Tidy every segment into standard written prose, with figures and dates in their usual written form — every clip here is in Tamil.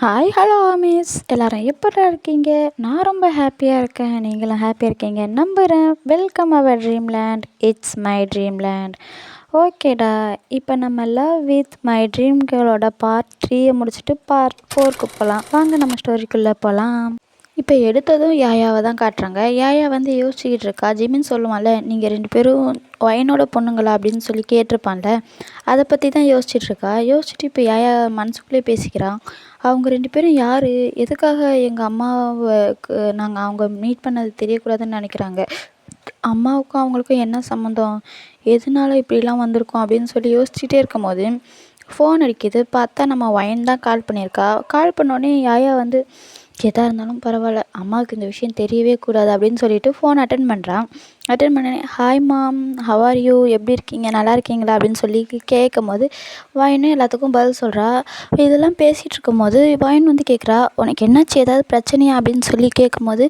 ஹாய் ஹலோ மிஸ் எல்லாரும் எப்படிடா இருக்கீங்க? நான் ரொம்ப ஹாப்பியாக இருக்கேன். நீங்களும் ஹாப்பியாக இருக்கீங்க நம்புகிறேன். Welcome our dreamland. It's my dreamland. ஓகேடா, இப்போ நம்ம லவ் வித் மை ட்ரீம் கேர்ளோட பார்ட் 3 முடிச்சுட்டு பார்ட் 4க்கு போகலாம். வாங்க நம்ம ஸ்டோரிக்குள்ளே போகலாம். இப்போ எடுத்ததும் யாயாவை தான் காட்டுறாங்க. யாயா வந்து யோசிச்சுக்கிட்டு இருக்கா. ஜிமின் சொல்லுவான்ல, நீங்கள் 2 பேரும் ஒயனோட பொண்ணுங்களா அப்படின்னு சொல்லி கேட்டிருப்பான்ல, அதை பற்றி தான் யோசிச்சுட்ருக்கா. யோசிச்சுட்டு இப்போ யாயா மனசுக்குள்ளே பேசிக்கிறான். அவங்க 2 பேரும் யார், எதுக்காக எங்கள் அம்மாவுக்கு நாங்கள் அவங்க மீட் பண்ணது தெரியக்கூடாதுன்னு நினைக்கிறாங்க, அம்மாவுக்கும் அவங்களுக்கும் என்ன சம்மந்தம், எதனால இப்படிலாம் வந்திருக்கோம் அப்படின்னு சொல்லி யோசிச்சுட்டே இருக்கும் போது ஃபோன் அடிக்குது. பார்த்தா நம்ம ஒயன் தான் கால் பண்ணியிருக்கா. கால் பண்ணோடனே யாயா வந்து எதாக இருந்தாலும் பரவாயில்ல, அம்மாவுக்கு இந்த விஷயம் தெரியவே கூடாது அப்படின்னு சொல்லிட்டு ஃபோன் அட்டன் பண்ணுறான். அட்டன் பண்ண hi mom, how are you, எப்படி இருக்கீங்க, நல்லா இருக்கீங்களா அப்படின்னு சொல்லி கேட்கும் போது வாயினும் எல்லாத்துக்கும் பதில் சொல்கிறா. இதெல்லாம் பேசிகிட்டு இருக்கும் போது வாயின் வந்து கேட்குறா, உனக்கு என்னாச்சு, ஏதாவது பிரச்சனையா அப்படின்னு சொல்லி கேட்கும்போது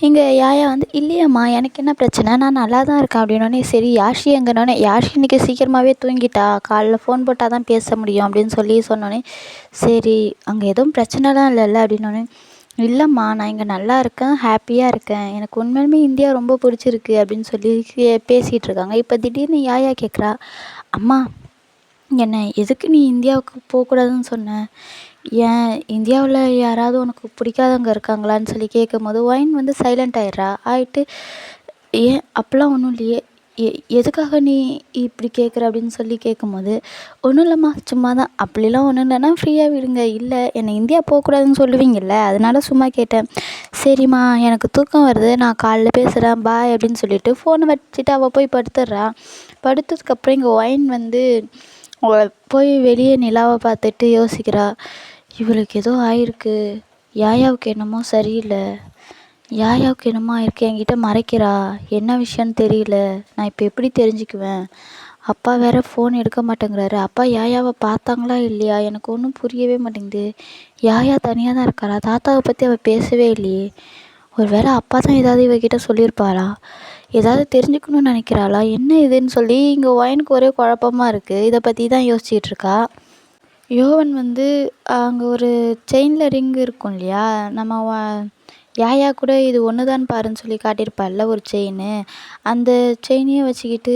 இங்கே யாயா வந்து இல்லையம்மா எனக்கு என்ன பிரச்சனை, நான் நல்லா தான் இருக்கேன் அப்படின்னோடனே சரி யாஷி எங்கன்னொடனே யாஷி இன்றைக்கி சீக்கிரமாகவே தூங்கிட்டா, காலைல ஃபோன் போட்டால் தான் பேச முடியும் அப்படின்னு சொல்லி சொன்னோன்னே சரி அங்கே எதுவும் பிரச்சனைலாம் இல்லைல்ல அப்படின்னோடனே இல்லைம்மா நான் இங்கே நல்லா இருக்கேன், ஹாப்பியாக இருக்கேன், எனக்கு உண்மையிலுமே இந்தியா ரொம்ப பிடிச்சிருக்கு அப்படின்னு சொல்லி பேசிகிட்டு இருக்காங்க. இப்போ திடீர்னு யாயா கேட்குறா, அம்மா என்ன எதுக்கு நீ இந்தியாவுக்கு போகக்கூடாதுன்னு சொன்ன, ஏன் இந்தியாவில் யாராவது உனக்கு பிடிக்காதவங்க இருக்காங்களான்னு சொல்லி கேட்கும் போது ஒயின் வந்து சைலண்ட் ஆகிட்டு ஏன் அப்போலாம் ஒன்றும் இல்லையே, எதுக்காக நீ இப்படி கேட்குற அப்படின்னு சொல்லி கேட்கும்போது ஒன்றும் இல்லைம்மா சும்மா தான், அப்படிலாம் ஒன்றும் இல்லைன்னா ஃப்ரீயாக விடுங்க, இல்லை என்னை இந்தியா போகக்கூடாதுன்னு சொல்லுவீங்கள்ல அதனால சும்மா கேட்டேன், சரிம்மா எனக்கு தூக்கம் வருது நான் காலைல பேசுகிறேன் பாய் அப்படின்னு சொல்லிட்டு ஃபோனை வச்சுட்டு அவள் போய் படுத்துடுறா. படுத்ததுக்கப்புறம் இங்கே ஒயின் வந்து போய் வெளியே நிலாவை பார்த்துட்டு யோசிக்கிறா, இவளுக்கு ஏதோ ஆயிருக்கு, யாயாவுக்கு என்னமோ சரியில்லை, யாயாவுக்கு என்னமோ ஆயிருக்கு, என்கிட்ட மறைக்கிறா, என்ன விஷயம்னு தெரியல, நான் இப்போ எப்படி தெரிஞ்சுக்குவேன், அப்பா வேறு ஃபோன் எடுக்க மாட்டேங்கிறாரு, அப்பா யாயாவை பார்த்தாங்களா இல்லையா எனக்கு ஒன்றும் புரியவே மாட்டேங்குது, யாயா தனியாக தான் இருக்காளா, தாத்தாவை பற்றி அவள் பேசவே இல்லையே, ஒரு வேளை அப்பா தான் ஏதாவது இவகிட்ட சொல்லியிருப்பாளா, ஏதாவது தெரிஞ்சுக்கணும்னு நினைக்கிறாளா, என்ன இதுன்னு சொல்லி இங்கே ஒயனுக்கு ஒரே குழப்பமாக இருக்குது. இதை பற்றி தான் யோசிச்சுட்டு இருக்கா. யோவன் வந்து அங்கே ஒரு செயினில் ரிங் இருக்கும் இல்லையா, நம்ம யாயா கூட இது ஒன்று தான் பாருன்னு சொல்லி காட்டியிருப்பாள்ல ஒரு செயின், அந்த செயினையே வச்சுக்கிட்டு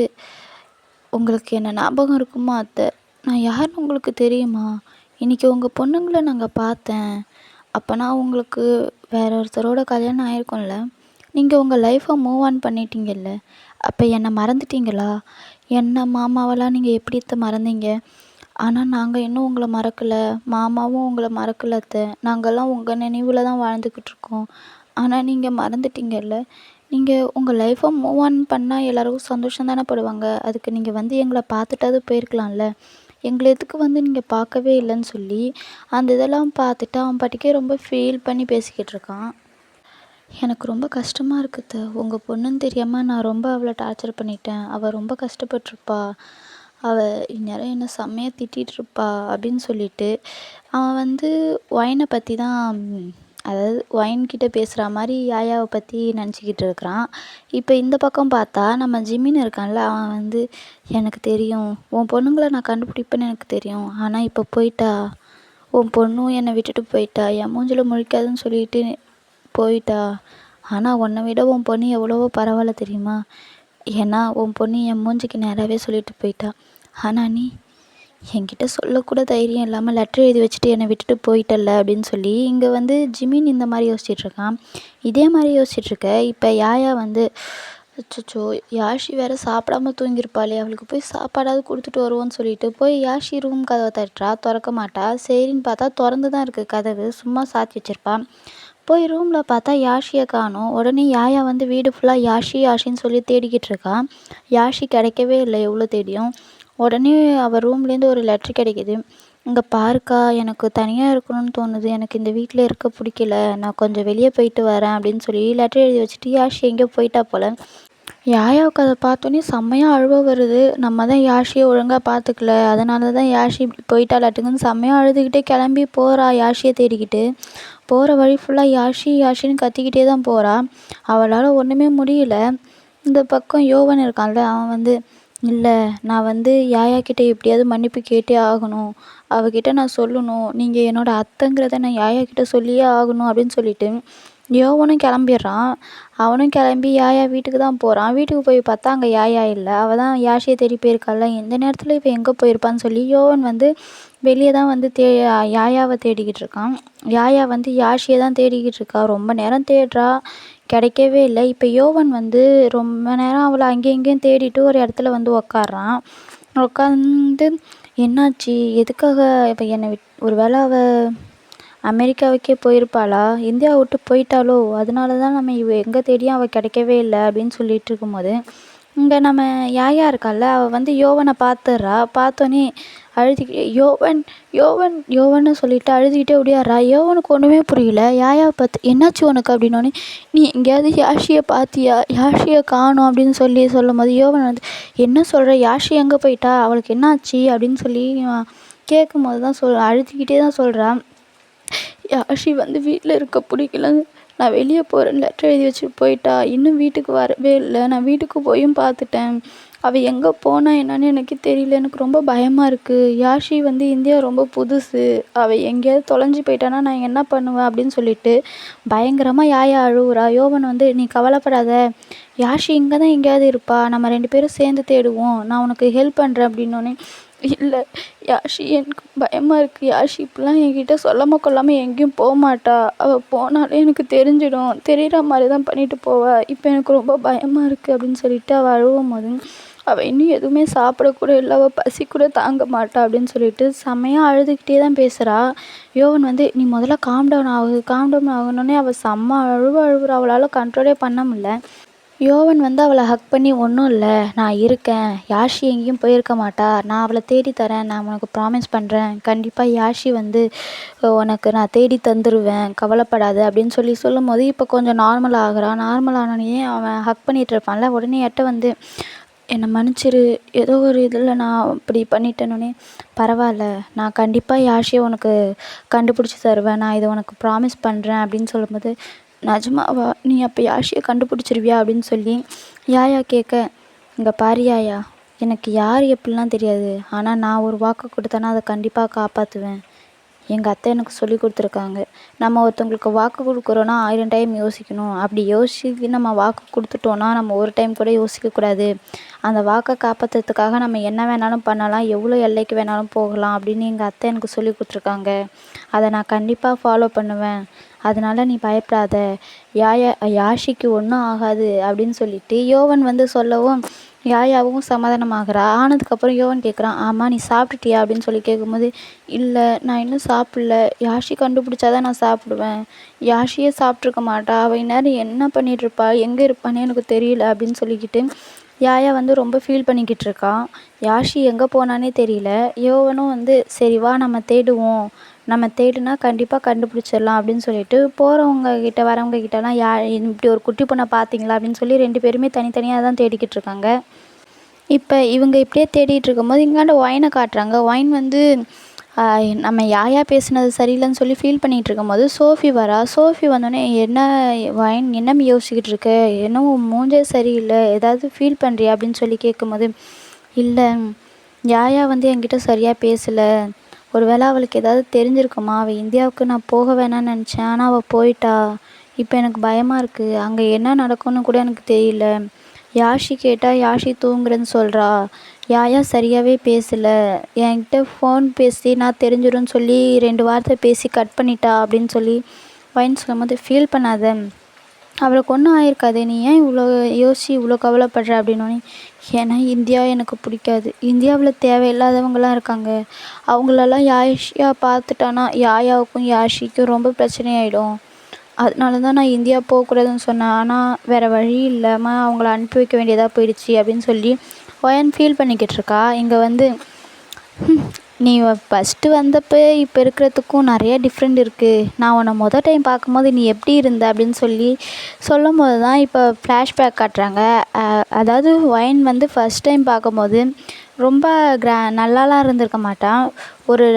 உங்களுக்கு என்ன ஞாபகம் இருக்குமா அத்தை, நான் யாருன்னு உங்களுக்கு தெரியுமா, இன்றைக்கி உங்கள் பொண்ணுங்களை நாங்கள் பார்த்தேன், அப்போனா உங்களுக்கு வேற ஒருத்தரோட கல்யாணம் ஆயிருக்கும்ல, நீங்கள் உங்கள் லைஃப்பை மூவ் ஆன் பண்ணிட்டீங்கல்ல, அப்போ என்னை மறந்துட்டீங்களா, என்ன மாமாவெல்லாம் நீங்கள் எப்படி மறந்தீங்க, ஆனால் நாங்கள் இன்னும் உங்களை மறக்கலை, மாமாவும் உங்களை மறக்கலை அத்தை, நாங்கள்லாம் உங்கள் நினைவில் தான் வாழ்ந்துக்கிட்ருக்கோம், ஆனால் நீங்கள் மறந்துட்டீங்கல்ல, நீங்கள் உங்கள் லைஃப்பை மூவ் ஆன் பண்ணால் எல்லோருக்கும் சந்தோஷம் தானே படுவாங்க, அதுக்கு நீங்கள் வந்து எங்களை பார்த்துட்டாவது போயிருக்கலாம்ல, எங்களை எதுக்கு வந்து நீங்கள் பார்க்கவே இல்லைன்னு சொல்லி அந்த இதெல்லாம் பார்த்துட்டு அவன் பாட்டுக்கே ரொம்ப ஃபீல் பண்ணி பேசிக்கிட்டு இருக்கான். எனக்கு ரொம்ப கஷ்டமாக இருக்குது, உங்கள் பொண்ணுன்னு தெரியாமல் நான் ரொம்ப அவளை டார்ச்சர் பண்ணிட்டேன், அவள் ரொம்ப கஷ்டப்பட்டிருப்பா, அவள் இந்நேரம் என்னை செம்மையாக திட்டிகிட்ருப்பா அப்படின்னு சொல்லிட்டு அவன் வந்து ஒயினை பற்றி தான், அதாவது ஒயின்கிட்ட பேசுகிற மாதிரி யாயாவை பற்றி நினச்சிக்கிட்டு இருக்கிறான். இப்போ இந்த பக்கம் பார்த்தா நம்ம ஜிமின் இருக்கான்ல, அவன் வந்து எனக்கு தெரியும் உன் பொண்ணுங்களை நான் கண்டுபிடிப்பேன்னு எனக்கு தெரியும், ஆனால் இப்போ போயிட்டா, உன் பொண்ணும் என்னை விட்டுட்டு போயிட்டா, என் மூஞ்சில் முழிக்காதுன்னு சொல்லிட்டு போயிட்டா, ஆனால் உன்னை விட உன் பொண்ணு எவ்வளவோ பரவாயில்ல தெரியுமா, ஏன்னா உன் பொண்ணு என் மூஞ்சிக்கு நேராகவே சொல்லிட்டு போயிட்டா, ஆனால் நீ என்கிட்ட சொல்லக்கூட தைரியம் இல்லாமல் லெட்டர் எழுதி வச்சுட்டு என்னை விட்டுட்டு போயிட்டல்ல அப்படின்னு சொல்லி இங்கே வந்து ஜிமின் இந்த மாதிரி யோசிச்சிட்ருக்கான். இதே மாதிரி யோசிச்சிட்ருக்க இப்போ யாயா வந்து அச்சோ யாஷி வேறு சாப்பிடாம தூங்கியிருப்பாளே, அவளுக்கு போய் சாப்பாடாவது கொடுத்துட்டு வருவோன்னு சொல்லிட்டு போய் யாஷி ரூம் கதவை தட்டுறா, திறக்க மாட்டா, சரின்னு பார்த்தா திறந்து தான் இருக்குது கதவு, சும்மா சாத்தி வச்சிருப்பான். போய் ரூமில் பார்த்தா யாஷியை காணோம். உடனே யாயா வந்து வீடு ஃபுல்லாக யாஷி யாஷின்னு சொல்லி தேடிக்கிட்டு இருக்கான். யாஷி கிடைக்கவே இல்லை எவ்வளோ தேடியும். உடனே அவள் ரூம்லேருந்து ஒரு லெட்ரு கிடைக்கிது. இங்கே பாருக்கா, எனக்கு தனியாக இருக்கணும்னு தோணுது, எனக்கு இந்த வீட்டில் இருக்க பிடிக்கல, நான் கொஞ்சம் வெளியே போயிட்டு வரேன் அப்படின்னு சொல்லி லெட்ரு எழுதி வச்சுட்டு யாஷி எங்கேயோ போயிட்டா போல். யாயாவுக்கு அதை பார்த்தோன்னே செம்மையாக அழுவ வருது, நம்ம தான் யாஷியை ஒழுங்காக பார்த்துக்கல, அதனால தான் யாஷி இப்படி போயிட்டாலாட்டுக்குன்னு செம்மையாக அழுதுகிட்டே கிளம்பி போகிறா யாஷியை தேடிக்கிட்டு. போகிற வழி ஃபுல்லாக யாஷி யாஷின்னு கத்திக்கிட்டே தான் போகிறா. அவளால் ஒன்றுமே முடியல. இந்த பக்கம் யோவன் இருக்கான்ல, அவன் வந்து இல்லை, நான் வந்து யாயா கிட்ட எப்படியாவது மன்னிப்பு கேட்டே ஆகணும். அவகிட்ட நான் சொல்லணும். நீங்கள் என்னோடய அத்தைங்கிறத நான் யாயா கிட்ட சொல்லியே ஆகணும் அப்படின்னு சொல்லிட்டு யோவனும் கிளம்பிடுறான். அவனும் கிளம்பி யாயா வீட்டுக்கு தான் போகிறான். வீட்டுக்கு போய் பார்த்தா அங்கே யாயா இல்லை. அவள் தான் யாஷியை தேடி போயிருக்காள்ல. இந்த நேரத்தில் இவன் எங்கே போயிருப்பான்னு சொல்லி யோவன் வந்து வெளியே தான் வந்து யாயாவை தேடிக்கிட்டு இருக்கான். யாயா வந்து யாஷியை தான் தேடிக்கிட்டு இருக்கா. ரொம்ப நேரம் தேடுறா, கிடைக்கவே இல்லை. இப்போ யோவன் வந்து ரொம்ப நேரம் அவளை அங்கேயும் இங்கேயும் தேடிட்டு ஒரு இடத்துல வந்து உக்காடுறான். உட்காந்து என்னாச்சு, எதுக்காக இப்போ என்னை ஒரு வேளை அவள் அமெரிக்காவுக்கே போயிருப்பாளா, இந்தியாவை விட்டு போயிட்டாளோ, அதனால தான் நம்ம எங்கே தேடியும் அவள் கிடைக்கவே இல்லை அப்படின்னு சொல்லிட்டு இருக்கும்போது, இங்கே நம்ம யாயா இருக்கால்ல, அவள் வந்து யோவனை பார்த்துட்றா. பார்த்தோன்னே யோவன் யோவன் யோவன்னு சொல்லிட்டு அழுதுகிட்டே ஓடியாடுறா. யோவனுக்கு ஒன்றுமே புரியல. யாயாவை பார்த்து என்னாச்சு உனக்கு அப்படின்னோடனே, நீ எங்கேயாவது யாஷியை பார்த்தியா, யாஷியை காணோம் அப்படின்னு சொல்லும்போது யோவன் வந்து என்ன சொல்கிற, யாஷி எங்கே போயிட்டா, அவளுக்கு என்னாச்சு அப்படின்னு சொல்லி கேட்கும்போது தான் அழுதுகிட்டே தான் சொல்கிறான். யாஷி வந்து வீட்டில் இருக்க பிடிக்கல, நான் வெளியே போகிறேன்னு லெட்டர் எழுதி வச்சுட்டு போயிட்டா. இன்னும் வீட்டுக்கு வரவே இல்லை. நான் வீட்டுக்கு போயும் பார்த்துட்டேன். அவள் எங்கே போனா என்னன்னு எனக்கு தெரியல. எனக்கு ரொம்ப பயமாக இருக்குது. யாஷி வந்து இந்தியா ரொம்ப புதுசு. அவள் எங்கேயாவது தொலைஞ்சி போயிட்டானா நான் என்ன பண்ணுவேன் அப்படின்னு சொல்லிட்டு பயங்கரமாக யாயா அழுவுறா. யோவன் வந்து நீ கவலைப்படாத, யாஷி இங்கே தான் எங்கேயாவது இருப்பா, நம்ம 2 பேரும் சேர்ந்து தேடுவோம், நான் உனக்கு ஹெல்ப் பண்ணுறேன் அப்படின்னோடனே, இல்லை யாஷி எனக்கு பயமாக இருக்குது. யாஷி இப்படிலாம் என்கிட்ட சொல்லாமல் கொள்ளாமல் எங்கேயும் போகமாட்டா. அவள் போனாலே எனக்கு தெரிஞ்சிடும். தெரிகிற மாதிரி தான் பண்ணிட்டு போவா. இப்போ எனக்கு ரொம்ப பயமாக இருக்குது அப்படின்னு சொல்லிட்டு அவள் அழுவும் போது, அவள் இன்னும் எதுவுமே சாப்பிடக்கூட இல்லை, அவள் பசி கூட தாங்க மாட்டா அப்படின்னு சொல்லிட்டு செம்மையாக அழுதுகிட்டே தான் பேசுகிறா. யோவன் வந்து நீ முதல்ல காம் டவுன் ஆகணுன்னே அவள் செம்ம அழுவுறா. அவளால் கண்ட்ரோலே பண்ண முடியல. யோவன் வந்து அவளை ஹக் பண்ணி ஒன்றும் இல்லை, நான் இருக்கேன், யாஷி எங்கேயும் போயிருக்க மாட்டா, நான் அவளை தேடி தரேன், நான் உனக்கு ப்ராமிஸ் பண்ணுறேன், கண்டிப்பாக யாஷி வந்து உனக்கு நான் தேடி தந்துடுவேன், கவலைப்படாத அப்படின்னு சொல்லும்போது இப்போ கொஞ்சம் நார்மல் ஆகுறான். நார்மல் ஆனோடனே அவன் ஹக் பண்ணிகிட்டு இருப்பான்ல, உடனே எட்ட வந்து என்னை மன்னிச்சிரு, ஏதோ ஒரு இதில் நான் இப்படி பண்ணிட்டேனோடனே, பரவாயில்ல, நான் கண்டிப்பாக யாஷியை உனக்கு கண்டுபிடிச்சி தருவேன், நான் இதை உனக்கு ப்ராமிஸ் பண்ணுறேன் அப்படின்னு சொல்லும்போது, நிஜமாவா, நீ அப்போ யாஷியை கண்டுபிடிச்சிருவியா அப்படின்னு சொல்லி யாயா கேட்க, இங்கே பாரு யாயா, எனக்கு யார் எப்படிலாம் தெரியாது, ஆனால் நான் ஒரு வாக்கு கொடுத்தேன்னா அதை கண்டிப்பாக காப்பாற்றுவேன். எங்கள் அத்தை எனக்கு சொல்லி கொடுத்துருக்காங்க, நம்ம ஒருத்தவங்களுக்கு வாக்கு கொடுக்குறோன்னா 1000 டைம் யோசிக்கணும். அப்படி யோசித்து நம்ம வாக்கு கொடுத்துட்டோன்னா நம்ம ஒரு டைம் கூட யோசிக்கக்கூடாது. அந்த வாக்கை காப்பாற்றுறதுக்காக நம்ம என்ன வேணாலும் பண்ணலாம், எவ்வளோ எல்லைக்கு வேணாலும் போகலாம் அப்படின்னு எங்கள் அத்தை எனக்கு சொல்லி கொடுத்துருக்காங்க. அதை நான் கண்டிப்பாக ஃபாலோ பண்ணுவேன். அதனால் நீ பயப்படாத, யாஷிக்கு ஒன்றும் ஆகாது அப்படின்னு சொல்லிட்டு யோவன் வந்து சொல்லவும் யாயாவும் சமாதானமாகறா. ஆனதுக்கப்புறம் யோவன் கேட்குறான், ஆமாம் நீ சாப்பிட்டுட்டியா அப்படின்னு சொல்லி கேட்கும்போது, இல்லை நான் இன்னும் சாப்பிடல, யாஷி கண்டுபிடிச்சாதான் நான் சாப்பிடுவேன், யாஷியே சாப்பிட்ருக்க மாட்டா, அவள் இந்நேரம் என்ன பண்ணிகிட்ருப்பா, எங்கே இருப்பானே எனக்கு தெரியல அப்படின்னு சொல்லிக்கிட்டு யாயா வந்து ரொம்ப ஃபீல் பண்ணிக்கிட்டு இருக்கான். யாஷி எங்கே போனானே தெரியல. யோவனும் வந்து சரி வா நம்ம தேடுவோம், நம்ம தேடுனா கண்டிப்பாக கண்டுபிடிச்சிடலாம் அப்படின்னு சொல்லிட்டு போகிறவங்க கிட்ட வரவங்க கிட்டலாம் இப்படி ஒரு குட்டி பொண்ணை பார்த்தீங்களா அப்படின்னு சொல்லி 2 பேருமே தனித்தனியாக தான் தேடிக்கிட்டு இருக்காங்க. இப்போ இவங்க இப்படியே தேடிட்டு இருக்கும்போது இங்காண்ட ஒயினை காட்டுறாங்க. ஒயின் வந்து நம்ம யாயா பேசுனது சரியில்லைன்னு சொல்லி ஃபீல் பண்ணிகிட்டு இருக்கும்போது சோஃபி வரா. சோஃபி வந்தோடனே என்ன ஒயின், என்ன யோசிச்சுக்கிட்டு இருக்க, என்னவோ மூஞ்சே சரியில்லை, ஏதாவது ஃபீல் பண்ணுறியா அப்படின்னு சொல்லி கேட்கும்போது, இல்லை யாயா வந்து என்கிட்ட சரியாக பேசலை, ஒரு வேளை அவளுக்கு ஏதாவது தெரிஞ்சிருக்குமா, அவள் இந்தியாவுக்கு நான் போக வேணான்னு நினச்சேன், ஆனால் அவள் போயிட்டா, இப்போ எனக்கு பயமாக இருக்குது, அங்கே என்ன நடக்கும்னு கூட எனக்கு தெரியல, யாஷி கேட்டால் யாஷி தூங்குறேன்னு சொல்கிறா, யாயா சரியாகவே பேசலை, என்கிட்ட ஃபோன் பேசி நான் தெரிஞ்சிடும்னு சொல்லி 2 வார்த்தை பேசி கட் பண்ணிட்டா அப்படின்னு சொல்லி வைன்னு சொல்லும்போது, ஃபீல் பண்ணாத, அவளுக்கு ஒன்றும் ஆயிருக்காது, நீ ஏன் இவ்வளோ யோசிச்சு இவ்வளோ கவலைப்படுற அப்படின்னோடனே, ஏன்னா இந்தியா எனக்கு பிடிக்காது, இந்தியாவில் தேவையில்லாதவங்களாம் இருக்காங்க, அவங்களெல்லாம் யாஷியா பார்த்துட்டானா யாயாவுக்கும் யாஷிக்கும் ரொம்ப பிரச்சனையாயிடும், அதனால தான் நான் இந்தியா போகக்கூடாதுன்னு சொன்னேன், ஆனால் வேறு வழி இல்லாமல் அவங்கள அனுப்பி வைக்க வேண்டியதாக போயிடுச்சு அப்படின்னு சொல்லி ஒயன் ஃபீல் பண்ணிக்கிட்டு இருக்கா. இங்கே வந்து நீ ஃபஸ்ட்டு வந்தப்போ இப்போ இருக்கிறதுக்கும் நிறைய டிஃப்ரெண்ட் இருக்குது, நான் உன்னை டைம் பார்க்கும்போது நீ எப்படி இருந்த அப்படின்னு சொல்லி சொல்லும்போது தான் இப்போ ஃப்ளாஷ்பேக் காட்டுறாங்க. அதாவது ஒயின் வந்து ஃபஸ்ட் டைம் பார்க்கும்போது ரொம்ப நல்லாலாம் இருந்திருக்க மாட்டான். ஒரு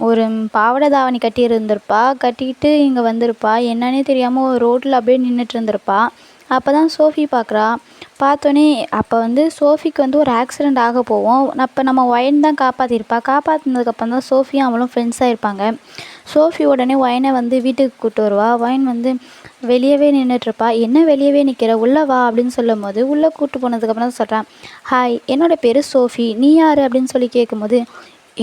ஒரு பாவாடை தாவணி கட்டி இருந்திருப்பா, கட்டிக்கிட்டு இங்கே வந்திருப்பா, என்னன்னே தெரியாமல் ஒரு ரோட்டில் அப்படியே நின்றுட்டு இருந்திருப்பா. அப்போ தான் சோஃபி பார்க்குறா, பார்த்தோன்னே அப்போ வந்து சோஃபிக்கு வந்து ஒரு ஆக்சிடெண்ட் ஆக போகும். அப்போ நம்ம ஒயின் தான் காப்பாற்றிருப்பா. காப்பாற்றினதுக்கப்புறம் தான் சோஃபியும் அவளும் ஃப்ரெண்ட்ஸாக இருப்பாங்க. சோஃபி உடனே ஒயினை வந்து வீட்டுக்கு கூப்பிட்டு வருவா. ஒயின் வந்து வெளியவே நின்றுட்டுருப்பா. என்ன வெளியவே நிற்கிற, உள்ளே வா அப்படின்னு சொல்லும்போது உள்ளே கூப்பிட்டு போனதுக்கப்புறம் தான் சொல்கிறான், ஹாய், என்னோடய பேர் சோஃபி, நீ யார் அப்படின்னு சொல்லி கேட்கும்போது,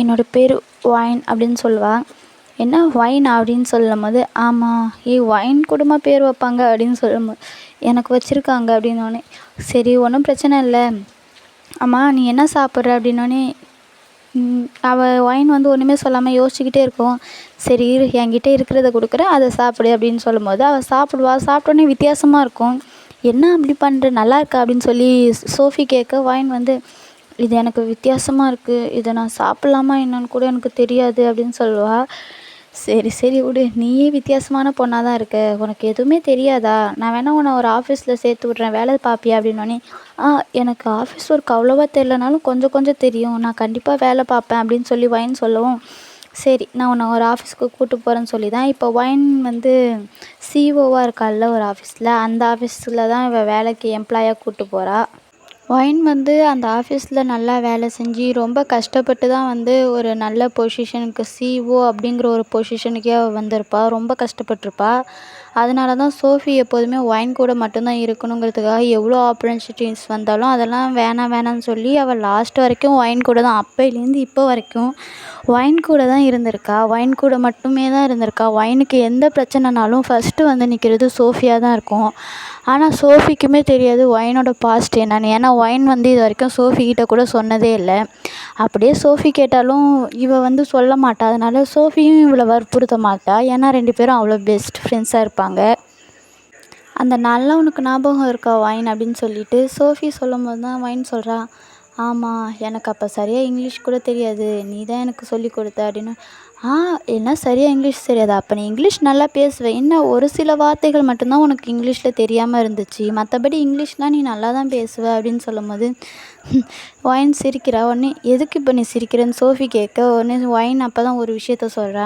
என்னோடய பேர் ஒயின் அப்படின்னு சொல்லுவாள். என்ன ஒயின் அப்படின்னு சொல்லும்போது, ஆமாம், ஒயின் கூடமா பேர் வைப்பாங்க அப்படின்னு சொல்லும்போது, எனக்கு வச்சுருக்காங்க அப்படின்னோடனே, சரி ஒன்றும் பிரச்சனை இல்லை, ஆமாம் நீ என்ன சாப்பிட்ற அப்படின்னோடனே அவள் ஒயின் வந்து ஒன்றுமே சொல்லாமல் யோசிச்சுக்கிட்டே இருக்கும். சரி இரு, என்கிட்ட இருக்கிறத கொடுக்குறேன், அதை சாப்பிடு அப்படின்னு சொல்லும்போது அவள் சாப்பிடுவா. சாப்பிட்டோன்னே வித்தியாசமாக இருக்கும். என்ன அப்படி பண்ணுற, நல்லா இருக்கா அப்படின்னு சொல்லி சோஃபி கேட்க, ஒயின் வந்து இது எனக்கு வித்தியாசமாக இருக்குது, இதை நான் சாப்பிட்லாமா என்னன்னு கூட எனக்கு தெரியாது அப்படின்னு சொல்லுவாள். சரி சரி விடு, நீயே வித்தியாசமான பொண்ணாக தான் இருக்க, உனக்கு எதுவுமே தெரியாதா, நான் வேணால் உன்னை ஒரு ஆஃபீஸில் சேர்த்து விட்றேன், வேலை பார்ப்பியா அப்படின்னோடனே, எனக்கு ஆஃபீஸ் ஒர்க் அவ்வளோவா தெரிலனாலும் கொஞ்சம் கொஞ்சம் தெரியும், நான் கண்டிப்பாக வேலை பார்ப்பேன் அப்படின்னு சொல்லி ஒயின் சொல்லவும், சரி நான் உன்னை ஒரு ஆஃபீஸ்க்கு கூப்பிட்டு போகிறேன்னு சொல்லி தான் இப்போ ஒயின் வந்து சிஓவாக இருக்காள்ல ஒரு ஆஃபீஸில், அந்த ஆஃபீஸில் தான் இவள் வேலைக்கு எம்ப்ளாயாக கூப்பிட்டு போகிறா. ஒயின் வந்து அந்த ஆஃபீஸில் நல்லா வேலை செஞ்சு ரொம்ப கஷ்டப்பட்டு தான் வந்து ஒரு நல்ல பொசிஷனுக்கு சிஓ அப்படிங்கிற ஒரு பொசிஷனுக்கே அவள் வந்திருப்பா. ரொம்ப கஷ்டப்பட்டிருப்பா. அதனால தான் சோஃபி எப்போதுமே ஒயின் கூட மட்டும்தான் இருக்கணுங்கிறதுக்காக எவ்வளோ ஆப்பர்ச்சுனிட்டிஸ் வந்தாலும் அதெல்லாம் வேணாம் வேணான்னு சொல்லி அவள் லாஸ்ட் வரைக்கும் ஒயின் கூட தான், அப்போலேருந்து இப்போ வரைக்கும் ஒயின் கூட தான் இருந்திருக்கா. ஒயின் கூட மட்டுமே தான் இருந்திருக்கா. ஒயினுக்கு எந்த பிரச்சனைனாலும் ஃபஸ்ட்டு வந்து நிற்கிறது சோஃபியாக தான் இருக்கும். ஆனால் சோஃபிக்குமே தெரியாது ஒயினோட பாஸ்ட் என்னன்னு. ஏன்னா ஒயின் வந்து இது வரைக்கும் சோஃபிக்கிட்ட கூட சொன்னதே இல்லை. அப்படியே சோஃபி கேட்டாலும் இவள் வந்து சொல்ல மாட்டா. அதனால சோஃபியும் இவளை வற்புறுத்த மாட்டா. ஏன்னா 2 பேரும் அவ்வளோ பெஸ்ட் ஃப்ரெண்ட்ஸாக இருப்பாங்க. அந்த நாள்லாம் உனக்கு ஞாபகம் இருக்கா ஒயின் அப்படின்னு சொல்லிட்டு சோஃபி சொல்லும்போது தான் ஒயின் சொல்கிறா, ஆமாம் எனக்கு அப்போ சரியாக இங்கிலீஷ் கூட தெரியாது, நீ தான் எனக்கு சொல்லி கொடுத்த அப்படின்னு. என்ன சரியாக இங்கிலீஷ் தெரியாதா, அப்போ நீ இங்கிலீஷ் நல்லா பேசுவேன், என்ன ஒரு சில வார்த்தைகள் மட்டும்தான் உனக்கு இங்கிலீஷில் தெரியாமல் இருந்துச்சு, மற்றபடி இங்கிலீஷ்லாம் நீ நல்லா தான் பேசுவ அப்படின்னு சொல்லும்போது ஒயின் சிரிக்கிறா. உடனே எதுக்கு இப்போ நீ சிரிக்கிறேன்னு சோஃபி கேட்க, உடனே ஒயின் அப்போ தான் ஒரு விஷயத்த சொல்கிறா,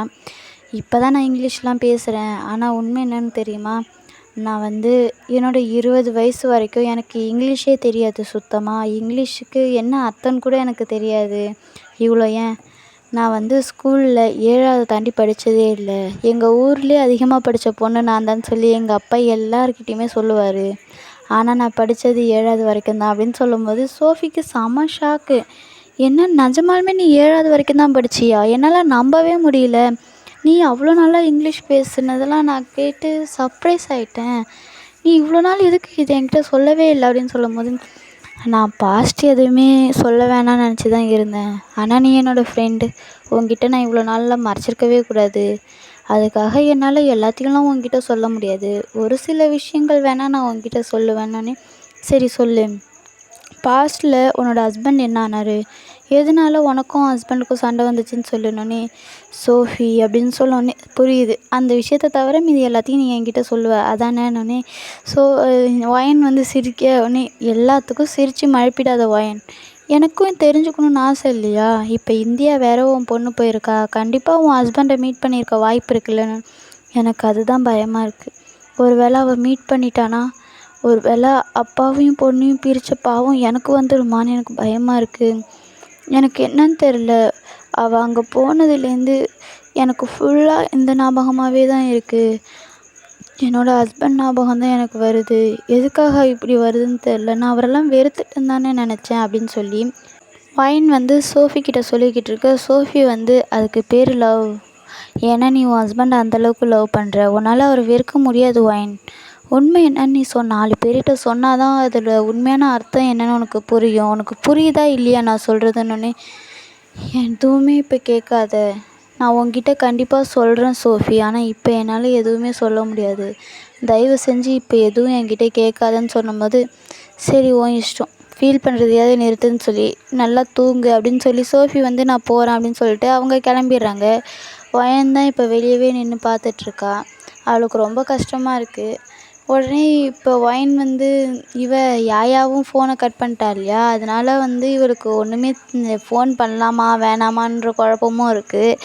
இப்போ தான் நான் இங்கிலீஷ்லாம் பேசுகிறேன், ஆனால் உண்மை என்னன்னு தெரியுமா, நான் வந்து என்னோடய 20 வயசு வரைக்கும் எனக்கு இங்கிலீஷே தெரியாது சுத்தமாக. இங்கிலீஷுக்கு என்ன அர்த்தம்னு கூட எனக்கு தெரியாது. இவ்வளோ ஏன், நான் வந்து ஸ்கூலில் 7வது தாண்டி படித்ததே இல்லை. எங்கள் ஊர்லேயே அதிகமாக படித்த பொண்ணு நான் தான் சொல்லி எங்கள் அப்பா எல்லாருக்கிட்டேயுமே சொல்லுவார். ஆனால் நான் படித்தது 7வது வரைக்கும் தான் அப்படின்னு சொல்லும்போது சோஃபிக்கு செம ஷாக்கு. என்ன நிஜமாலுமே நீ 7வது வரைக்கும் தான் படிச்சியா, என்னால் நம்பவே முடியல, நீ அவ்வளோ நல்லா இங்கிலீஷ் பேசுனதெல்லாம் நான் கேட்டு சர்ப்ரைஸ் ஆகிட்டேன், நீ இவ்வளோ நாள் எதுக்கு இது என்கிட்ட சொல்லவே இல்லை அப்படின்னு சொல்லும்போது, நான் பாஸ்ட் எதுவுமே சொல்ல வேணாம்னு நினச்சி தான் இருந்தேன், ஆனால் நீ என்னோடய ஃப்ரெண்டு, உங்ககிட்ட நான் இவ்வளோ நாளில் மறைச்சிருக்கவே கூடாது, அதுக்காக என்னால் எல்லாத்தையும்லாம் உங்ககிட்ட சொல்ல முடியாது, ஒரு சில விஷயங்கள் வேணால் நான் உங்ககிட்ட சொல்லுவேன்னே. சரி சொல்லு, பாஸ்ட்டில் உன்னோடய ஹஸ்பண்ட் என்ன ஆனார், எதனால உனக்கும் ஹஸ்பண்டுக்கும் சண்டை வந்துச்சுன்னு சொல்லணுன்னே, சோஃபி அப்படின்னு சொல்லோன்னே புரியுது, அந்த விஷயத்த தவிர மீதி எல்லாத்தையும் நீ என்கிட்ட சொல்லுவ அதானேன்னொன்னே. ஒயின் வந்து சிரிக்க உடனே, எல்லாத்துக்கும் சிரித்து மழுப்பிடாத ஒயின், எனக்கும் தெரிஞ்சுக்கணுன்னு ஆசை இல்லையா, இப்போ இந்தியா வேறு உன் பொண்ணு போயிருக்கா, கண்டிப்பாக உன் ஹஸ்பண்டை மீட் பண்ணியிருக்க வாய்ப்பு இருக்குல்லன்னு. எனக்கு அதுதான் பயமாக இருக்குது, ஒரு வேளை அவள் மீட் பண்ணிட்டானா, ஒரு வேளை அப்பாவையும் பொண்ணையும் பிரித்த பாவம் எனக்கு வந்துடுமான்னு எனக்கு பயமாக இருக்குது. எனக்கு என்னன்னு தெரில, அவள் அங்கே போனதுலேருந்து எனக்கு ஃபுல்லாக இந்த ஞாபகமாகவே தான் இருக்குது, என்னோடய ஹஸ்பண்ட் ஞாபகம் தான் எனக்கு வருது, எதுக்காக இப்படி வருதுன்னு தெரில, நான் அவரெல்லாம் வெறுத்துட்டேன்னு தானே நினச்சேன் அப்படின்னு சொல்லி ஒயின் வந்து சோஃபிக்கிட்ட சொல்லிக்கிட்டு இருக்க. சோஃபி வந்து அதுக்கு பேர் லவ், ஏன்னா நீ உன் ஹஸ்பண்டை அந்தளவுக்கு லவ் பண்ணுற, உன்னால் அவர் வெறுக்க முடியாது ஒயின், உண்மை என்னன்னு நீ 4 பேர்கிட்ட சொன்னால் தான் அதில் உண்மையான அர்த்தம் என்னென்னு உனக்கு புரியும், உனக்கு புரியுதா இல்லையா நான் சொல்கிறதுன்னொன்னே. எதுவுமே இப்போ கேட்காத, நான் உன்கிட்ட கண்டிப்பாக சொல்கிறேன் சோஃபி, ஆனால் இப்போ என்னால் எதுவுமே சொல்ல முடியாது, தயவு செஞ்சு இப்போ எதுவும் என்கிட்ட கேட்காதன்னு சொன்னும்போது, சரி உன் இஷ்டம், ஃபீல் பண்ணுறதையாவது நிறுத்துன்னு சொல்லி நல்லா தூங்கு அப்படின்னு சொல்லி சோஃபி வந்து நான் போகிறேன் அப்படின்னு சொல்லிட்டு அவங்க கிளம்பிடுறாங்க. ஒயின் தான் இப்போ வெளியவே நின்று பார்த்துட்ருக்கா. அவளுக்கு ரொம்ப கஷ்டமாக இருக்குது. உடனே இப்போ ஒயின் வந்து யாயாவும் ஃபோனை கட் பண்ணிட்டா இல்லையா, அதனால வந்து இவருக்கு ஒன்றுமே ஃபோன் பண்ணலாமா வேணாமான்ற குழப்பமும் இருக்குது.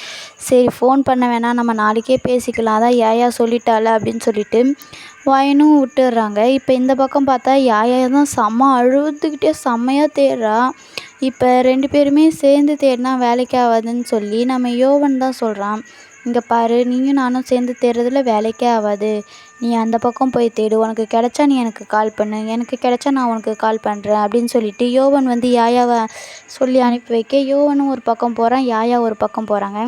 சரி ஃபோன் பண்ண வேணாம், நம்ம நாளைக்கே பேசிக்கலாம், அதான் யாயா சொல்லிட்டால அப்படின்னு சொல்லிட்டு ஒயினும் விட்டுடுறாங்க. இப்போ இந்த பக்கம் பார்த்தா யாயா தான் செம்ம அழுதுகிட்டே செம்மையாக தேடுறா. இப்போ 2 பேருமே சேர்ந்து தேடினா வேலைக்கு ஆகாதுன்னு சொல்லி நம்ம யோவன் தான் சொல்கிறான், இங்கே பாரு நீயும் நானும் சேர்ந்து தேடுறதுல வேலைக்கே ஆகாது, நீ அந்த பக்கம் போய் தேடு, உனக்கு கிடைச்சா நீ எனக்கு கால் பண்ணு, எனக்கு கிடைச்சா நான் உனக்கு கால் பண்ணுறேன் அப்படின்னு சொல்லிட்டு யோவன் வந்து யாயாவை சொல்லி அனுப்பி வைக்க யோவனும் ஒரு பக்கம் போகிறான், யாயா ஒரு பக்கம் போகிறாங்க.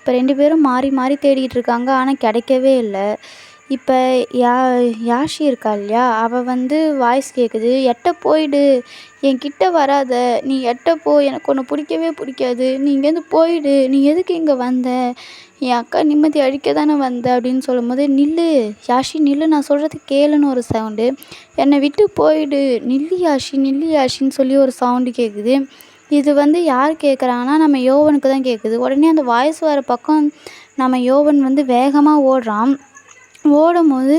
இப்போ 2 பேரும் மாறி மாறி தேடிக்கிட்டு இருக்காங்க, ஆனால் கிடைக்கவே இல்லை. இப்போ யாஷி இருக்கா இல்லையா, அவள் வந்து வாய்ஸ் கேட்குது, எட்ட போயிடு, என்கிட்ட வராத, நீ எட்ட போ, எனக்கு உன்னை பிடிக்கவே பிடிக்காது, நீ இங்கேருந்து போயிடு, நீ எதுக்கு இங்கே வந்த, என் அக்கா நிம்மதி அழிக்க தானே வந்த அப்படின்னு சொல்லும்போது, நில்லு யாஷி நில்லு, நான் சொல்கிறது கேளுன்னு ஒரு சவுண்டு, என்னை விட்டு போயிடு, நில்லு யாஷி நில்லு யாஷின்னு சொல்லி ஒரு சவுண்டு கேட்குது. இது வந்து யார் கேட்குறாங்கன்னா நம்ம யோவனுக்கு தான் கேட்குது. உடனே அந்த வாய்ஸ் வர பக்கம் நம்ம யோவன் வந்து வேகமாக ஓடுறான். ஓடும்போது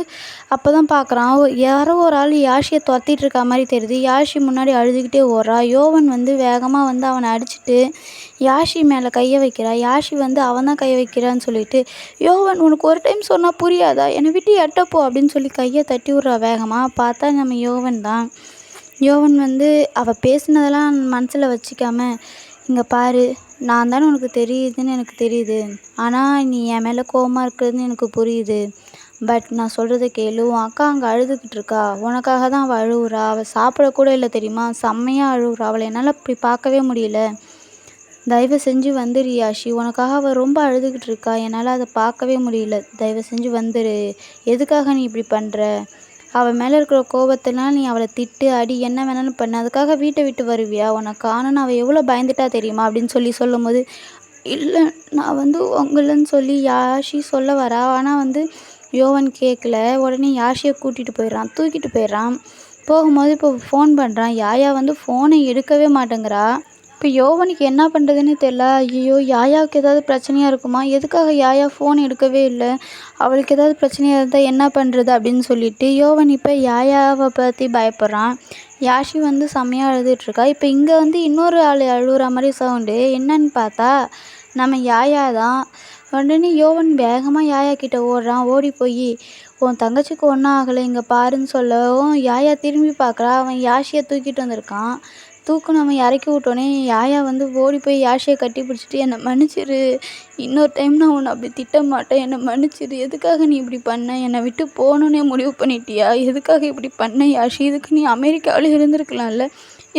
அப்போ தான் பார்க்குறான், யாரோ ஒரு ஆள் யாஷியை துரத்திட்டு இருக்க மாதிரி தெரியுது. யாஷி முன்னாடி அழுதுகிட்டே ஓடுறா. யோவன் வந்து வேகமாக வந்து அவனை அடிச்சுட்டு யாஷி மேலே கையை வைக்கிறா. யாஷி வந்து அவன் தான் கையை வைக்கிறான்னு சொல்லிட்டு, யோவன் உனக்கு ஒரு டைம் சொன்னால் புரியாதா, என்னை விட்டு எட்டப்போ அப்படின்னு சொல்லி கையை தட்டி விட்றா வேகமாக. பார்த்தா நம்ம யோவன் தான். யோவன் வந்து அவள் பேசினதெல்லாம் மனசில் வச்சுக்காம, இங்கே பாரு, நான் தானே உனக்கு தெரியுதுன்னு எனக்கு தெரியுது, ஆனால் நீ என் மேலே கோவமாக இருக்கிறதுன்னு எனக்கு புரியுது, பட் நான் சொல்கிறத கேளு, உன் அக்கா அங்கே அழுதுகிட்டு இருக்கா, உனக்காக தான் அவள் அழுவுறா, அவள் சாப்பிடக்கூட இல்லை தெரியுமா, செம்மையாக அழுவுறா, அவளை என்னால் அப்படி பார்க்கவே முடியல, தயவு செஞ்சு வந்துரு யாஷி, உனக்காக அவள் ரொம்ப அழுதுகிட்டு இருக்கா, என்னால் அதை பார்க்கவே முடியல, தயவு செஞ்சு வந்துரு, எதுக்காக நீ இப்படி பண்ணுற, அவள் மேலே இருக்கிற கோபத்தெல்லாம் நீ அவளை திட்டு அடி என்ன வேணாலும் பண்ணு, அதுக்காக வீட்டை விட்டு வருவியா, உனக்கு காணுன்னு அவள் எவ்வளோ பயந்துட்டா தெரியுமா அப்படின்னு சொல்லும்போது, இல்லை நான் வந்து உங்களன்னு சொல்லி யாஷி சொல்ல வரா. ஆனால் வந்து யோவன் கேட்கல. உடனே யாஷியை கூட்டிகிட்டு போயிடுறான், தூக்கிட்டு போயிடுறான். போகும்போது இப்போ ஃபோன் பண்ணுறான். யாயா வந்து ஃபோனை எடுக்கவே மாட்டேங்கிறா. இப்போ யோவனுக்கு என்ன பண்ணுறதுன்னு தெரில. ஐயோ யாயாவுக்கு ஏதாவது பிரச்சனையாக இருக்குமா, எதுக்காக யாயா ஃபோன் எடுக்கவே இல்லை, அவளுக்கு ஏதாவது பிரச்சனையாக இருந்தால் என்ன பண்ணுறது அப்படின்னு சொல்லிட்டு யோவன் இப்போ யாயாவை பற்றி பயப்படுறான். யாஷி வந்து செம்மையாக அழுதுகிட்ருக்கா. இப்போ இங்கே வந்து இன்னொரு ஆள் அழுகுற மாதிரி சவுண்டு, என்னன்னு பார்த்தா நம்ம யாயா தான். உடனே யோவன் வேகமாக யாயா கிட்ட ஓடுறான். ஓடி போய் உன் தங்கச்சிக்கு ஒன்றும் ஆகலை இங்கே பாருன்னு சொல்லவும் யாயா திரும்பி பார்க்குறா. அவன் யாஷியை தூக்கிட்டு வந்திருக்கான். தூக்குனவன் இறக்கி விட்டோன்னே யாயா வந்து ஓடி போய் யாஷியை கட்டி பிடிச்சிட்டு, என்னை மன்னிச்சிரு, இன்னொரு டைம் நான் உன்னை அப்படி திட்ட மாட்டேன், என்னை மன்னிச்சிரு, எதுக்காக நீ இப்படி பண்ண, என்னை விட்டு போகணுன்னே முடிவு பண்ணிட்டியா, எதுக்காக இப்படி பண்ண யாஷி, இதுக்கு நீ அமெரிக்காவில் இருந்திருக்கலாம்ல,